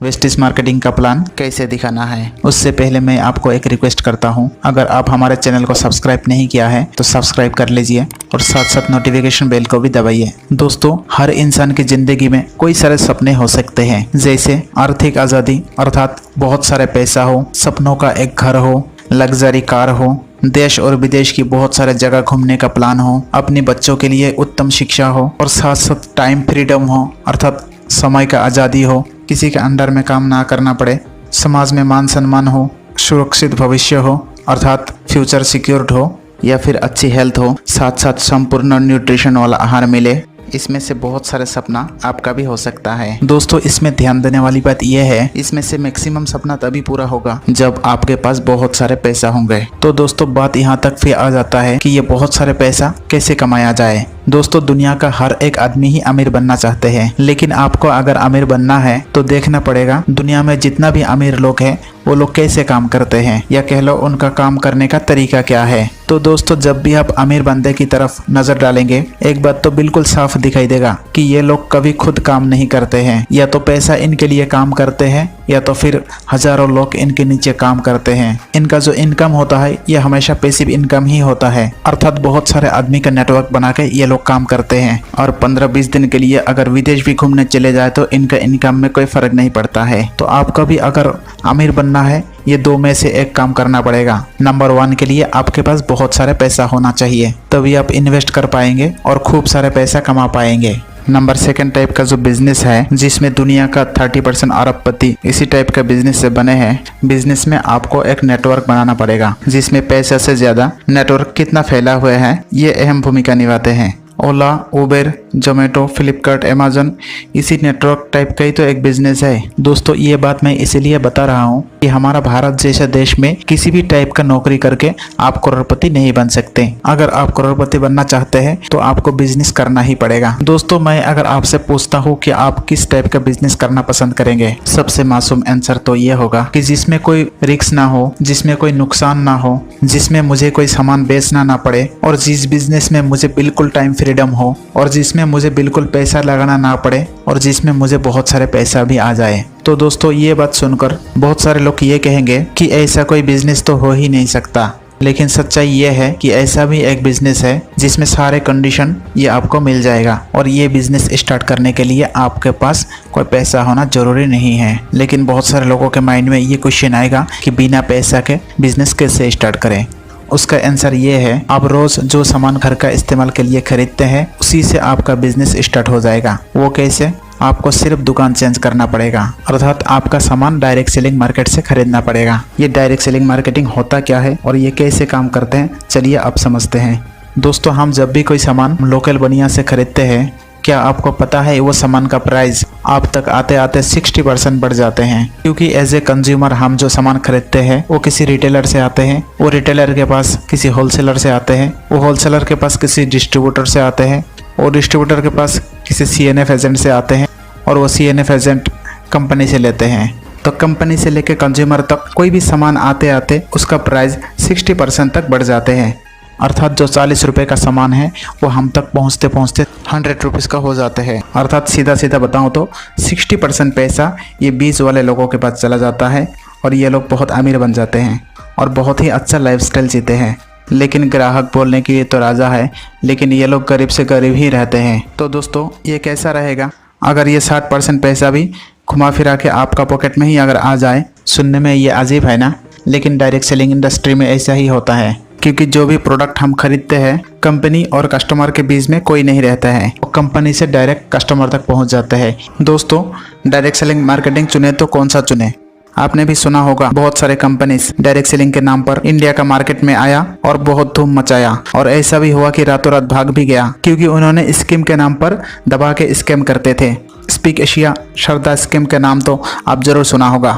Vestige marketing का plan कैसे दिखाना है। उससे पहले मैं आपको एक रिक्वेस्ट करता हूं, अगर आप हमारे चैनल को सब्सक्राइब नहीं किया है तो सब्सक्राइब कर लीजिए और साथ साथ नोटिफिकेशन बेल को भी दबाइए। दोस्तों, हर इंसान की जिंदगी में कोई सारे सपने हो सकते हैं, जैसे आर्थिक आज़ादी अर्थात बहुत सारे पैसा हो, सपनों का एक घर हो, लग्जरी कार हो, देश और विदेश की बहुत सारे जगह घूमने का प्लान हो, अपने बच्चों के लिए उत्तम शिक्षा हो और साथ साथ टाइम फ्रीडम हो अर्थात समय का आज़ादी हो, किसी के अंडर में काम ना करना पड़े, समाज में मान सम्मान हो, सुरक्षित भविष्य हो अर्थात फ्यूचर सिक्योर्ड हो, या फिर अच्छी हेल्थ हो, साथ साथ संपूर्ण न्यूट्रिशन वाला आहार मिले। इसमें से बहुत सारे सपना आपका भी हो सकता है। दोस्तों, इसमें ध्यान देने वाली बात यह है, इसमें से मैक्सिमम सपना तभी पूरा होगा जब आपके पास बहुत सारे पैसा होंगे। तो दोस्तों, बात यहाँ तक फिर आ जाता है कि ये बहुत सारे पैसा कैसे कमाया जाए। दोस्तों, दुनिया का हर एक आदमी ही अमीर बनना चाहते हैं, लेकिन आपको अगर अमीर बनना है तो देखना पड़ेगा दुनिया में जितना भी अमीर लोग हैं वो लोग कैसे काम करते हैं, या कह लो उनका काम करने का तरीका क्या है। तो दोस्तों, जब भी आप अमीर बंदे की तरफ नजर डालेंगे, एक बात तो बिल्कुल साफ दिखाई देगा कि ये लोग कभी खुद काम नहीं करते हैं, या तो पैसा इनके लिए काम करते हैं या तो फिर हजारों लोग इनके नीचे काम करते हैं। इनका जो इनकम होता है ये हमेशा पैसिव इनकम ही होता है, अर्थात बहुत सारे आदमी का नेटवर्क बना के ये लोग काम करते हैं और 15-20 दिन के लिए अगर विदेश भी घूमने चले जाए तो इनका इनकम में कोई फर्क नहीं पड़ता है। तो आपका भी अगर अमीर बनना है, ये दो में से एक काम करना पड़ेगा। नंबर 1 के लिए आपके पास बहुत सारे पैसा होना चाहिए, तभी आप इन्वेस्ट कर पाएंगे और खूब सारे पैसा कमा पाएंगे। नंबर 2 टाइप का जो बिजनेस है, जिसमें दुनिया का 30% अरबपति इसी टाइप का बिजनेस से बने हैं। बिजनेस में आपको एक नेटवर्क बनाना पड़ेगा, जिसमें पैसा से ज्यादा नेटवर्क कितना फैला हुआ है ये अहम भूमिका निभाते हैं। ओला, उबेर, जोमेटो, फ्लिपकार्ट, अमेजन इसी नेटवर्क टाइप का ही तो एक बिजनेस है। दोस्तों, ये बात मैं इसलिए बता रहा हूँ कि हमारा भारत जैसा देश में किसी भी टाइप का नौकरी करके आप करोड़पति नहीं बन सकते। अगर आप करोड़पति बनना चाहते हैं तो आपको बिजनेस करना ही पड़ेगा। दोस्तों, मैं अगर आपसे पूछता हूँ कि आप किस टाइप का बिजनेस करना पसंद करेंगे, सबसे मासूम आंसर तो ये होगा कि जिसमें कोई रिस्क ना हो, जिसमें कोई नुकसान ना हो, जिसमें मुझे कोई सामान बेचना ना पड़े और जिस बिजनेस में मुझे बिल्कुल टाइम फ्रीडम हो और जिसमें मुझे बिल्कुल पैसा लगाना ना पड़े और जिसमें मुझे बहुत सारे पैसा भी आ जाए। तो दोस्तों, ये बात सुनकर बहुत सारे लोग ये कहेंगे कि ऐसा कोई बिजनेस तो हो ही नहीं सकता, लेकिन सच्चाई ये है कि ऐसा भी एक बिजनेस है जिसमें सारे कंडीशन ये आपको मिल जाएगा। और ये बिजनेस स्टार्ट करने के लिए आपके पास कोई पैसा होना जरूरी नहीं है। लेकिन बहुत सारे लोगों के माइंड में ये क्वेश्चन आएगा कि बिना पैसा के बिजनेस कैसे स्टार्ट करें। उसका आंसर ये है, आप रोज जो सामान घर का इस्तेमाल के लिए खरीदते हैं उसी से आपका बिजनेस स्टार्ट हो जाएगा। वो कैसे? आपको सिर्फ दुकान चेंज करना पड़ेगा, अर्थात आपका सामान डायरेक्ट सेलिंग मार्केट से खरीदना पड़ेगा। ये डायरेक्ट सेलिंग मार्केटिंग होता क्या है और ये कैसे काम करते हैं, चलिए अब समझते हैं। दोस्तों, हम जब भी कोई सामान लोकल बनिया से खरीदते हैं, क्या आपको पता है वो सामान का प्राइस आप तक आते आते 60% बढ़ जाते हैं, क्योंकि एज ए कंज्यूमर हम जो सामान खरीदते हैं वो किसी रिटेलर से आते हैं, वो रिटेलर के पास किसी होलसेलर से आते हैं, वो होलसेलर के पास किसी डिस्ट्रीब्यूटर से आते हैं, और डिस्ट्रीब्यूटर के पास किसी CNF एजेंट से आते हैं, और वो CNF एजेंट कंपनी से लेते हैं। तो कंपनी से लेकर कंज्यूमर तक कोई भी सामान आते आते उसका प्राइस 60% तक बढ़ जाते हैं, अर्थात जो 40 रुपये का सामान है वो हम तक पहुंचते पहुंचते 100 रुपीज़ का हो जाता है। अर्थात सीधा सीधा बताऊं तो 60% पैसा ये 20 वाले लोगों के पास चला जाता है और ये लोग बहुत अमीर बन जाते हैं और बहुत ही अच्छा लाइफस्टाइल जीते हैं। लेकिन ग्राहक बोलने के लिए तो राजा है, लेकिन ये लोग गरीब से गरीब ही रहते हैं। तो दोस्तों, ये कैसा रहेगा अगर ये 60% पैसा भी घुमा फिरा के आपका पॉकेट में ही अगर आ जाए। सुनने में ये अजीब है ना, लेकिन डायरेक्ट सेलिंग इंडस्ट्री में ऐसा ही होता है, क्योंकि जो भी प्रोडक्ट हम खरीदते हैं कंपनी और कस्टमर के बीच में कोई नहीं रहता है, वो कंपनी से डायरेक्ट कस्टमर तक पहुंच जाता है। दोस्तों, डायरेक्ट सेलिंग मार्केटिंग चुने तो कौन सा चुने? आपने भी सुना होगा बहुत सारे कंपनीज डायरेक्ट सेलिंग के नाम पर इंडिया का मार्केट में आया और बहुत धूम मचाया, और ऐसा भी हुआ कि रातों रात भाग भी गया, क्योंकि उन्होंने स्कीम के नाम पर दबा के स्कैम करते थे। स्पीक एशिया, शारदा स्कीम के नाम तो आप जरूर सुना होगा।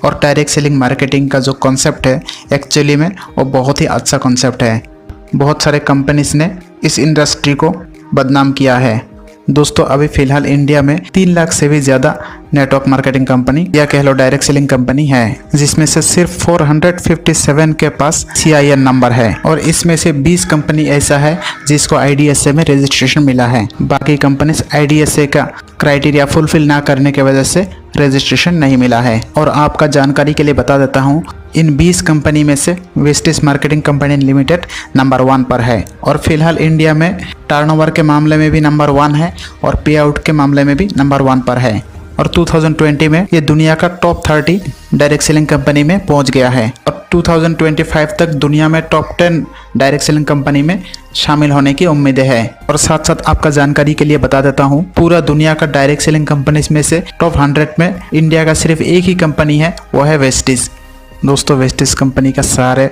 और डायरेक्ट सेलिंग मार्केटिंग का जो कॉन्सेप्ट है एक्चुअली में वो बहुत ही अच्छा कॉन्सेप्ट है। बहुत सारे कंपनीज ने इस इंडस्ट्री को बदनाम किया है। दोस्तों, अभी फिलहाल इंडिया में 3 लाख से भी ज़्यादा नेटवर्क मार्केटिंग कंपनी या कह लो डायरेक्ट सेलिंग कंपनी है, जिसमें से सिर्फ 457 के पास CIN नंबर है, और इसमें से 20 कंपनी ऐसा है जिसको IDSA में रजिस्ट्रेशन मिला है। बाकी कंपनीज IDSA का क्राइटेरिया फुलफिल ना करने की वजह से रजिस्ट्रेशन नहीं मिला है। और आपका जानकारी के लिए बता देता हूँ, इन 20 कंपनी में से Vestige marketing company limited number 1 पर है और फिलहाल इंडिया में टर्नओवर के मामले में भी नंबर 1 है और पे आउट के मामले में भी नंबर 1 पर है। और 2020 में ये दुनिया का टॉप 30 डायरेक्ट सेलिंग कंपनी में पहुंच गया है और 2025 तक दुनिया में टॉप 10 डायरेक्ट सेलिंग कंपनी में शामिल होने की उम्मीदें है। और साथ साथ आपका जानकारी के लिए बता देता हूँ, पूरा दुनिया का डायरेक्ट सेलिंग कंपनीज में से टॉप 100 में इंडिया का सिर्फ एक ही कंपनी है, वो है वेस्टिज। दोस्तों, वेस्टिज कंपनी का सारे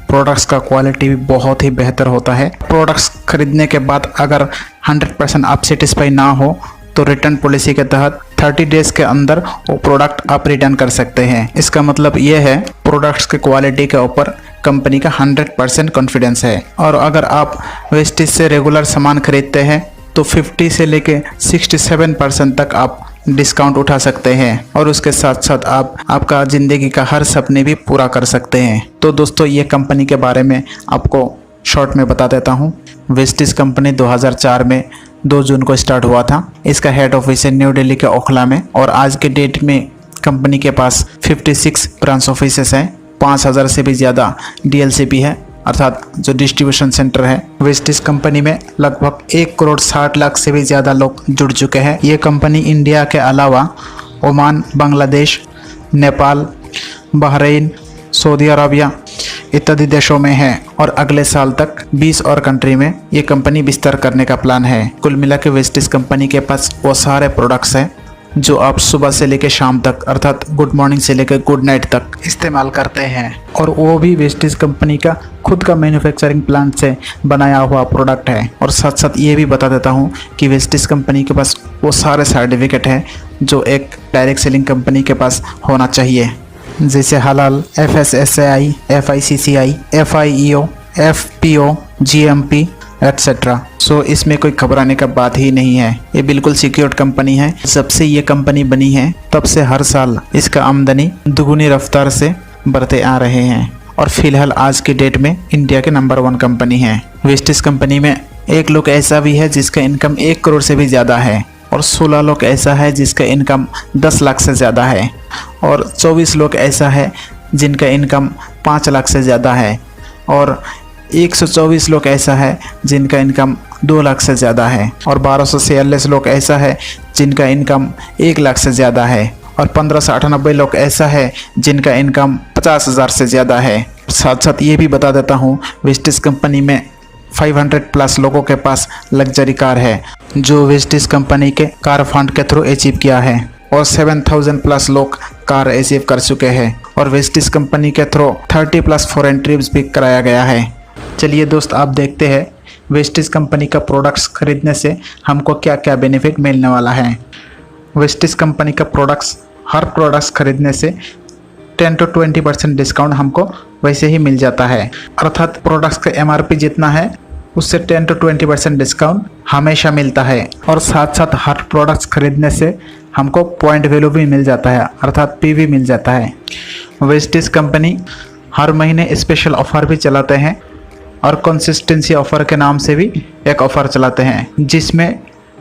प्रोडक्ट्स का क्वालिटी भी बहुत ही बेहतर होता है। प्रोडक्ट्स खरीदने के बाद अगर 100% आप सेटिस्फाई ना हो तो रिटर्न पॉलिसी के तहत 30 डेज के अंदर वो प्रोडक्ट आप रिटर्न कर सकते हैं। इसका मतलब ये है प्रोडक्ट्स के क्वालिटी के ऊपर कंपनी का 100% कॉन्फिडेंस है। और अगर आप वेस्टिज से रेगुलर सामान खरीदते हैं तो 50 से लेके 67% तक आप डिस्काउंट उठा सकते हैं और उसके साथ साथ आप आपका ज़िंदगी का हर सपने भी पूरा कर सकते हैं। तो दोस्तों, ये कंपनी के बारे में आपको शॉर्ट में बता देता हूँ। वेस्टिज कंपनी 2004 में 2 जून को स्टार्ट हुआ था। इसका हेड ऑफिस है न्यू दिल्ली के ओखला में और आज के डेट में कंपनी के पास 56 ब्रांच ऑफिसेस हैं, 5000 से भी ज़्यादा डीएलसीपी है अर्थात जो डिस्ट्रीब्यूशन सेंटर है। वेस्टिज कंपनी में लगभग 1,60,00,000 से भी ज़्यादा लोग जुड़ चुके हैं। ये कंपनी इंडिया के अलावा Oman, Bangladesh, Nepal, Bahrain, Saudi Arabia इत्यादि देशों में है और अगले साल तक 20 और कंट्री में ये कंपनी विस्तार करने का प्लान है। कुल मिला के वेस्टिज कंपनी के पास वो सारे प्रोडक्ट्स हैं जो आप सुबह से लेकर शाम तक अर्थात गुड मॉर्निंग से लेकर गुड नाइट तक इस्तेमाल करते हैं और वो भी वेस्टिज कंपनी का खुद का मैन्युफैक्चरिंग प्लांट से बनाया हुआ प्रोडक्ट है। और साथ साथ ये भी बता देता हूँ कि वेस्टिज कंपनी के पास वो सारे सर्टिफिकेट हैं जो एक डायरेक्ट सेलिंग कंपनी के पास होना चाहिए, जैसे हलाल, FSSAI, FICCI, FIEO, FPO, GMP etcetera. So इसमें कोई घबराने का बात ही नहीं है। ये बिल्कुल सिक्योर्ड कंपनी है। जब से ये कंपनी बनी है तब से हर साल इसका आमदनी दुगुनी रफ्तार से बढ़ते आ रहे हैं और फिलहाल आज की डेट में इंडिया के नंबर 1 कंपनी है। वेस्टिज कंपनी में एक लोग ऐसा भी है जिसका इनकम 1 करोड़ से भी ज़्यादा है और 16 लोग ऐसा है जिसका इनकम 10 लाख से ज़्यादा है और 24 लोग ऐसा है जिनका इनकम 5 लाख से ज़्यादा है और 124 लोग ऐसा है जिनका इनकम 2 लाख से ज़्यादा है और 1246 लोग ऐसा है जिनका इनकम 1 लाख से ज़्यादा है और 1598 लोग ऐसा है जिनका इनकम 50,000 से ज़्यादा है। साथ साथ ये भी बता देता हूँ, वेस्टिज कंपनी में 500 प्लस लोगों के पास लग्जरी कार है जो वेस्टिज कंपनी के कार फंड के थ्रू अचीव किया है और 7000 प्लस लोग कार अचीव कर चुके हैं और वेस्टिज कंपनी के थ्रू 30 प्लस फॉरेन ट्रिप्स भी कराया गया है। चलिए दोस्त, आप देखते हैं वेस्टिज कंपनी का प्रोडक्ट्स खरीदने से हमको क्या क्या बेनिफिट मिलने वाला है। वेस्टिज कंपनी का प्रोडक्ट्स हर प्रोडक्ट्स खरीदने से 10 to 20% डिस्काउंट हमको वैसे ही मिल जाता है, अर्थात प्रोडक्ट्स का MRP जितना है उससे 10 to 20% डिस्काउंट हमेशा मिलता है और साथ साथ हर प्रोडक्ट्स खरीदने से हमको पॉइंट वैल्यू भी मिल जाता है अर्थात PV मिल जाता है। वेस्टिज कंपनी हर महीने स्पेशल ऑफर भी चलाते हैं और कंसिस्टेंसी ऑफ़र के नाम से भी एक ऑफ़र चलाते हैं जिसमें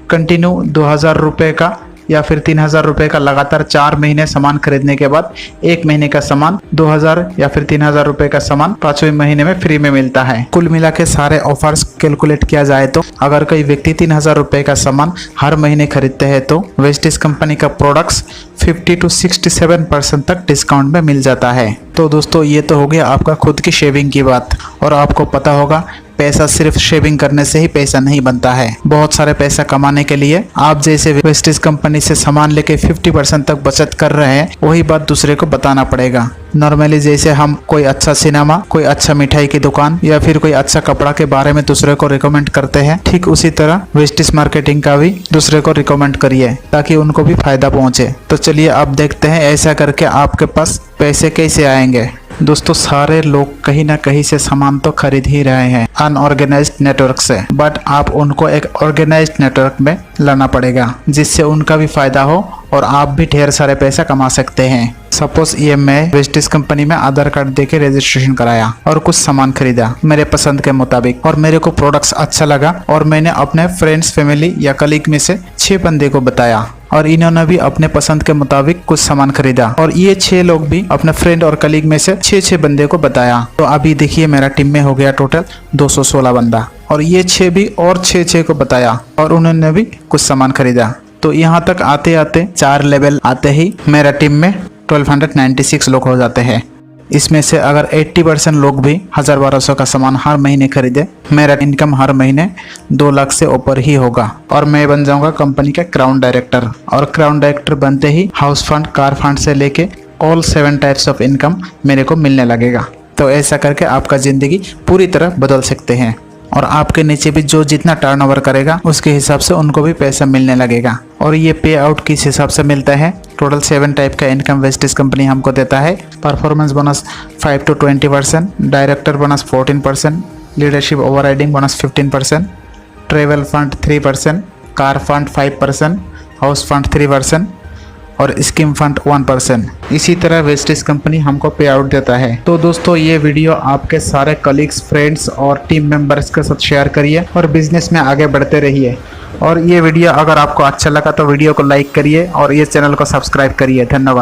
कंटिन्यू 2000 रुपये का या फिर 3000 रुपये का लगातार 4 महीने सामान खरीदने के बाद 1 महीने का सामान 2000 या फिर 3000 रुपये का सामान 5वें महीने में फ्री में मिलता है। कुल मिला के सारे ऑफर्स कैलकुलेट किया जाए तो अगर कोई व्यक्ति 3000 रुपये का सामान हर महीने खरीदते हैं तो वेस्टिज कंपनी का प्रोडक्ट्स 50 to 67% तक डिस्काउंट में मिल जाता है। तो दोस्तों, ये तो हो गया आपका खुद की शेविंग की बात और आपको पता होगा पैसा सिर्फ शेविंग करने से ही पैसा नहीं बनता है। बहुत सारे पैसा कमाने के लिए आप जैसे वेस्टिज कंपनी से सामान लेके 50% तक बचत कर रहे हैं, वही बात दूसरे को बताना पड़ेगा। नॉर्मली जैसे हम कोई अच्छा सिनेमा, कोई अच्छा मिठाई की दुकान या फिर कोई अच्छा कपड़ा के बारे में दूसरे को रिकमेंड करते हैं, ठीक उसी तरह वेस्टिज मार्केटिंग का भी दूसरे को रिकमेंड करिए ताकि उनको भी फायदा पहुंचे। तो चलिए अब देखते हैं ऐसा करके आपके पास पैसे कैसे आएंगे। दोस्तों, सारे लोग कहीं ना कहीं से सामान तो खरीद ही रहे हैं अनऑर्गेनाइज्ड नेटवर्क से, बट आप उनको एक ऑर्गेनाइज्ड नेटवर्क में लाना पड़ेगा जिससे उनका भी फायदा हो और आप भी ढेर सारे पैसा कमा सकते हैं। सपोज ये मैं वेस्टिज कंपनी में आधार कार्ड देके रजिस्ट्रेशन कराया और कुछ सामान खरीदा मेरे पसंद के मुताबिक और मेरे को प्रोडक्ट्स अच्छा लगा और मैंने अपने फ्रेंड्स, फैमिली या कलीग में से 6 बंदे को बताया और इन्होंने भी अपने पसंद के मुताबिक कुछ सामान खरीदा और ये 6 लोग भी अपने फ्रेंड और कलीग में से 6 बंदे को बताया। तो अभी देखिए मेरा टीम में हो गया टोटल 216 बंदा और ये 6 भी और 6 को बताया और उन्होंने भी कुछ सामान खरीदा। तो यहाँ तक आते आते 4 लेवल आते ही मेरा टीम में 1296 लोग हो जाते हैं। इसमें से अगर 80% लोग भी 1000-1200 का सामान हर महीने खरीदे, मेरा इनकम हर महीने 2 लाख से ऊपर ही होगा और मैं बन जाऊंगा कंपनी का क्राउन डायरेक्टर। और क्राउन डायरेक्टर बनते ही हाउस फंड, कार फंड से लेके ऑल 7 टाइप्स ऑफ इनकम मेरे को मिलने लगेगा। तो ऐसा करके आपका ज़िंदगी पूरी तरह बदल सकते हैं और आपके नीचे भी जो जितना टर्नओवर करेगा उसके हिसाब से उनको भी पैसा मिलने लगेगा। और ये पे आउट किस हिसाब से मिलता है, टोटल 7 टाइप का इनकम वेस्टेज कंपनी हमको देता है। Performance bonus 5 to 20%, director bonus 14%, leadership overriding bonus 15%, travel fund 3%, car fund 5%, house fund 3% और स्कीम फंड 1%। इसी तरह वेस्टेज कंपनी हमको पे आउट देता है। तो दोस्तों ये वीडियो आपके सारे कलीग्स, फ्रेंड्स और टीम मेंबर्स के साथ शेयर करिए और बिजनेस में आगे बढ़ते रहिए। और ये वीडियो अगर आपको अच्छा लगा तो वीडियो को लाइक करिए और ये चैनल को सब्सक्राइब करिए। धन्यवाद।